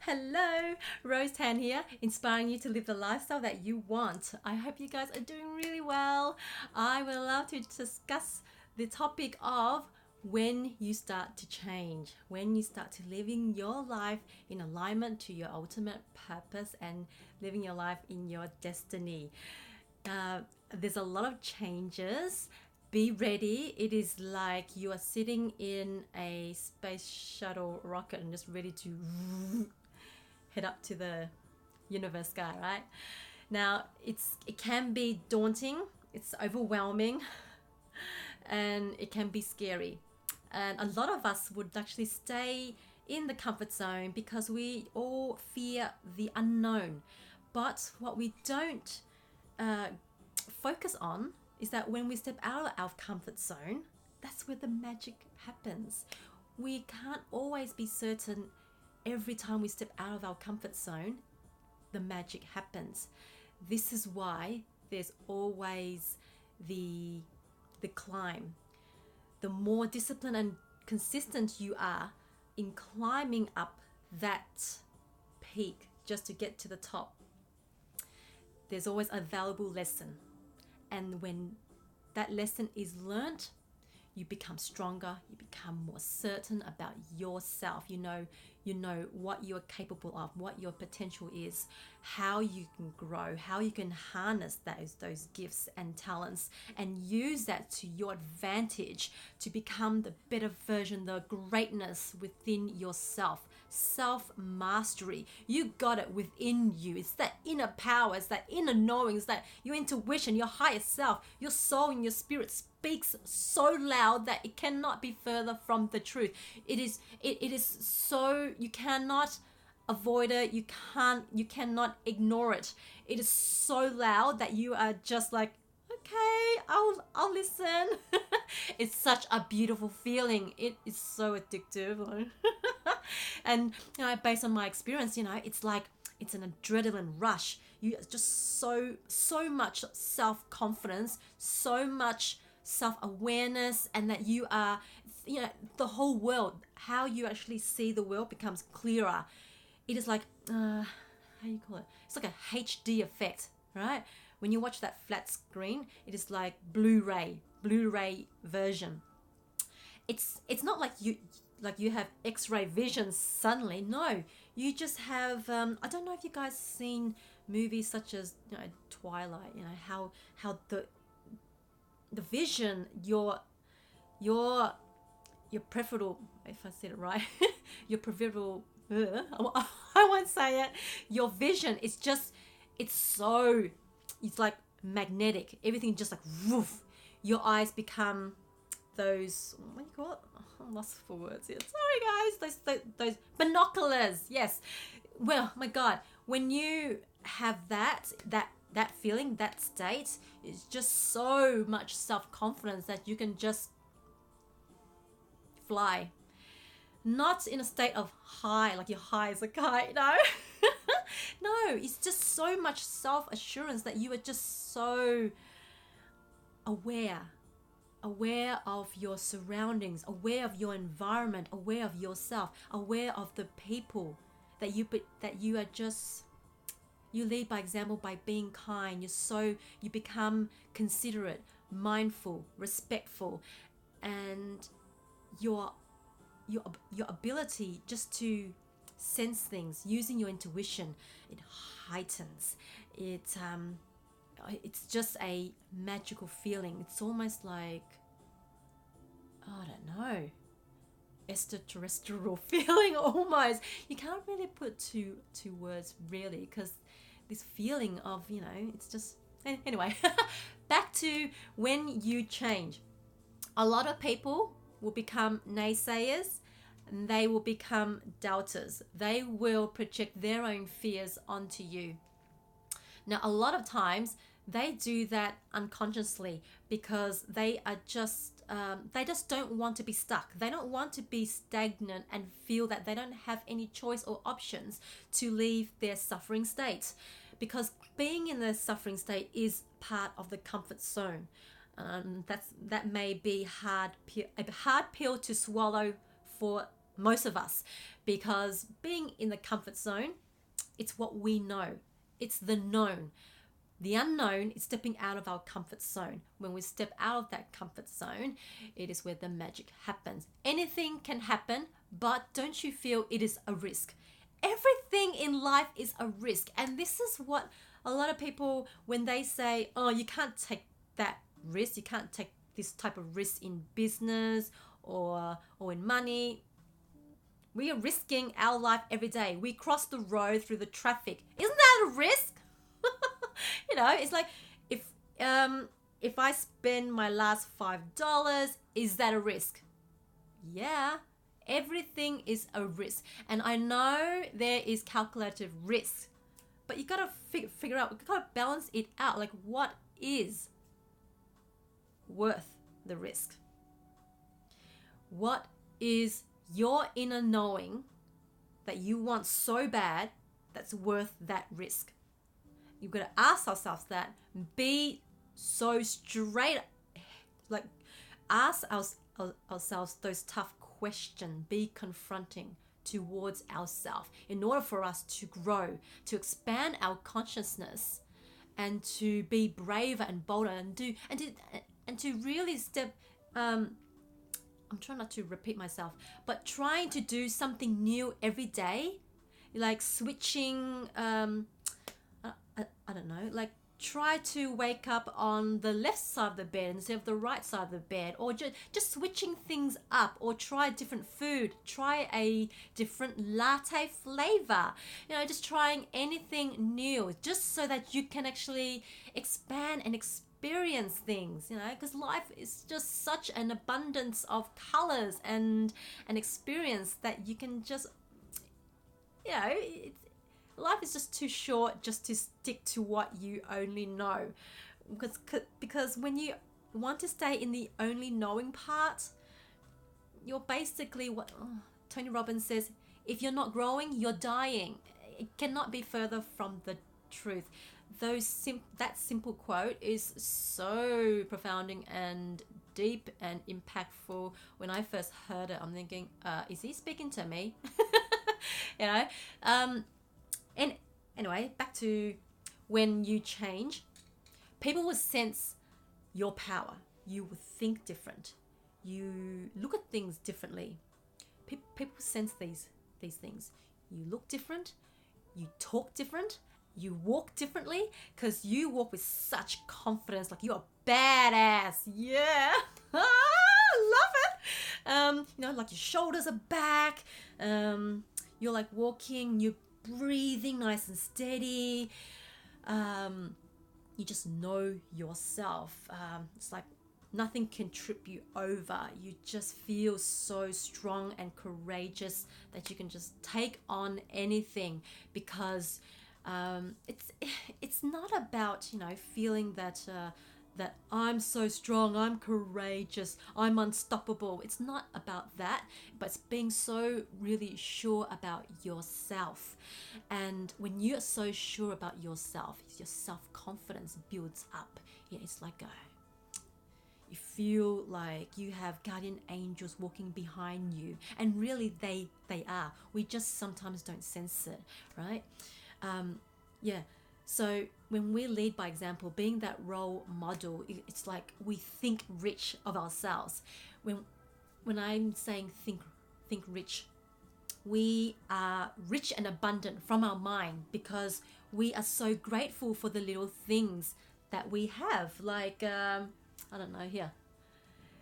Hello, Rose Tan here, inspiring you to live the lifestyle that you want. I hope you guys are doing really well. I would love to discuss the topic of when you start to change, when you start to living your life in alignment to your ultimate purpose and living your life in your destiny. There's a lot of changes. Be ready. It is like you are sitting in a space shuttle rocket and just ready to head up to the universe sky, right? Now, it can be daunting, it's overwhelming, and it can be scary. And a lot of us would actually stay in the comfort zone because we all fear the unknown. But what we don't focus on is that when we step out of our comfort zone, that's where the magic happens. We can't always be certain every time we step out of our comfort zone, the magic happens. This is why there's always the climb. The more disciplined and consistent you are in climbing up that peak just to get to the top, there's always a valuable lesson. And when that lesson is learnt, you become stronger, you become more certain about yourself. You know what you're capable of, what your potential is, how you can grow, how you can harness those gifts and talents and use that to your advantage to become the better version, the greatness within yourself. Self-mastery. You got it within you. It's that inner power, it's that inner knowing, it's that your intuition, your higher self, your soul and your spirit speaks so loud that it cannot be further from the truth. It is so, you cannot avoid it, you cannot ignore it. It is so loud that you are just like, okay, I'll listen. It's such a beautiful feeling. It is so addictive. And based on my experience, it's like it's an adrenaline rush. You just so much self-confidence, so much self-awareness, and that you are, the whole world, how you actually see the world becomes clearer. It is like, how you call it? It's like a HD effect, right? When you watch that flat screen, it is like Blu-ray version. It's not like you have X-ray vision suddenly. No, you just have. I don't know if you guys seen movies such as Twilight. How the vision, your peripheral, if I said it right, your peripheral. I won't say it. Your vision is just. It's like magnetic. Everything just like woof. Your eyes become those, what do you call it? Oh, I'm lost for words here. Sorry guys, those binoculars. Yes. Well, my God, when you have that feeling, that state, it's just so much self-confidence that you can just fly. Not in a state of high, like you're high as a kite, no. No, it's just so much self-assurance that you are just so aware of your surroundings, aware of your environment, aware of yourself, aware of the people that you are just, you lead by example by being kind. You become considerate, mindful, respectful, and your ability just to sense things using your intuition, it heightens. It's just a magical feeling. It's almost like, I don't know, extraterrestrial feeling almost. You can't really put two words really, because this feeling of, it's just, anyway. Back to when you change. A lot of people will become naysayers, and they will become doubters. They will project their own fears onto you. Now, a lot of times they do that unconsciously because they just don't want to be stuck. They don't want to be stagnant and feel that they don't have any choice or options to leave their suffering state, because being in the suffering state is part of the comfort zone. That may be a hard pill to swallow for most of us, because being in the comfort zone, it's what we know. It's the known. The unknown is stepping out of our comfort zone. When we step out of that comfort zone, it is where the magic happens. Anything can happen, but don't you feel it is a risk? Everything in life is a risk. And this is what a lot of people, when they say, oh, you can't take that risk, you can't take this type of risk in business or in money. We are risking our life every day. We cross the road through the traffic. Isn't that a risk? You know, it's like if I spend my last $5, is that a risk? Yeah, everything is a risk. And I know there is calculated risk, but you gotta figure out, you gotta balance it out. Like, what is worth the risk? What is your inner knowing that you want so bad that's worth that risk? You've got to ask ourselves that. Be so straight, like ask ourselves those tough questions. Be confronting towards ourselves in order for us to grow, to expand our consciousness, and to be braver and bolder and to really step. I'm trying not to repeat myself, but trying to do something new every day, like switching. I don't know, like try to wake up on the left side of the bed instead of the right side of the bed, or just switching things up, or try different food, try a different latte flavor, you know, just trying anything new, just so that you can actually expand and experience things, you know, because life is just such an abundance of colors and an experience that you can just, you know, life is just too short just to stick to what you only know. Because when you want to stay in the only knowing part, you're basically what Tony Robbins says, if you're not growing, you're dying. It cannot be further from the truth. That simple quote is so profounding and deep and impactful. When I first heard it, I'm thinking, is he speaking to me? You know? And anyway, back to when you change, people will sense your power. You will think different. You look at things differently. People sense these things. You look different. You talk different. You walk differently, because you walk with such confidence, like you're badass. Yeah, I love it. You know, like your shoulders are back. You're like walking. You're breathing nice and steady. You just know yourself. It's like nothing can trip you over. You just feel so strong and courageous that you can just take on anything, because it's not about, you know, feeling that that I'm so strong, I'm courageous, I'm unstoppable. It's not about that, but it's being so really sure about yourself. And when you're so sure about yourself, your self-confidence builds up. Yeah, it's like you feel like you have guardian angels walking behind you, and really they are. We just sometimes don't sense it, right? Yeah. So when we lead by example, being that role model, it's like we think rich of ourselves. When I'm saying think rich, we are rich and abundant from our mind, because we are so grateful for the little things that we have. Like, I don't know, here,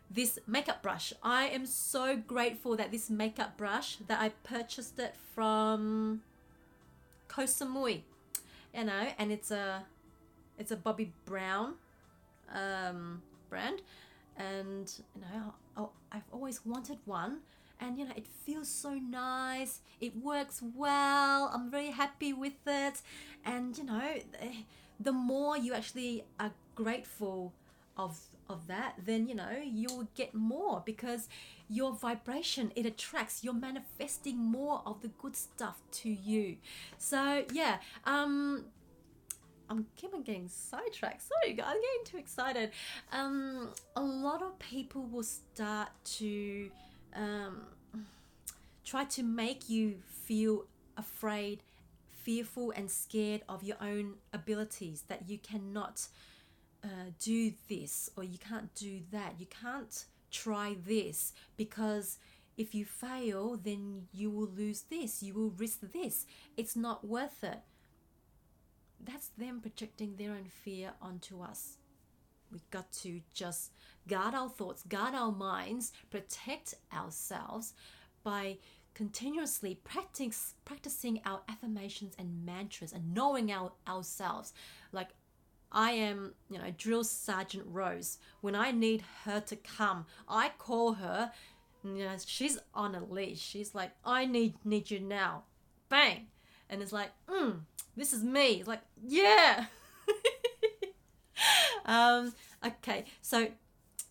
this makeup brush. I am so grateful that this makeup brush, that I purchased it from Koh Samui, you know, and it's a Bobbi Brown brand, and you know, I've always wanted one, and you know, it feels so nice, it works well, I'm very happy with it. And you know, the more you actually are grateful of that, then you know, you'll get more, because your vibration, it attracts, you're manifesting more of the good stuff to you. So yeah, I'm keep on getting sidetracked. Sorry guys, I'm getting too excited. A lot of people will start to try to make you feel afraid, fearful and scared of your own abilities, that you cannot do this or you can't do that, you can't try this, because if you fail then you will lose this, you will risk this, it's not worth it. That's them projecting their own fear onto us. We've got to just guard our thoughts, guard our minds, protect ourselves by continuously practicing our affirmations and mantras and knowing ourselves. Like, I am, Drill Sergeant Rose. When I need her to come, I call her. She's on a leash. She's like, I need you now. Bang. And it's like, this is me. It's like, yeah. Okay, so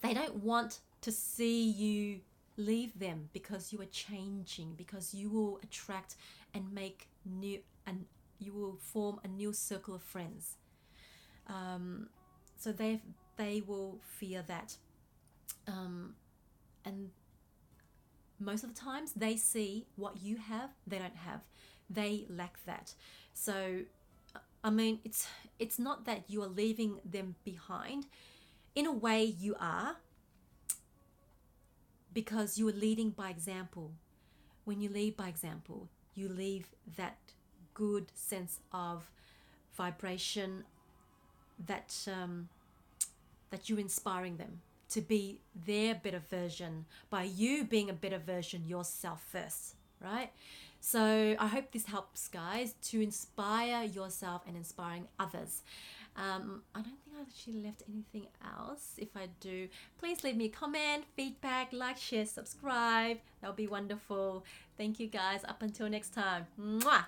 they don't want to see you leave them, because you are changing, because you will attract and make new, and you will form a new circle of friends. So they will fear that, and most of the times they see what you have, they don't have, they lack that. So I mean, it's not that you are leaving them behind. In a way you are, because you are leading by example. When you lead by example, you leave that good sense of vibration, that you're inspiring them to be their better version by you being a better version yourself first, right? So I hope this helps, guys, to inspire yourself and inspiring others. I don't think I've actually left anything else. If I do, please leave me a comment, feedback, like, share, subscribe. That'll be wonderful. Thank you, guys. Up until next time. Mwah!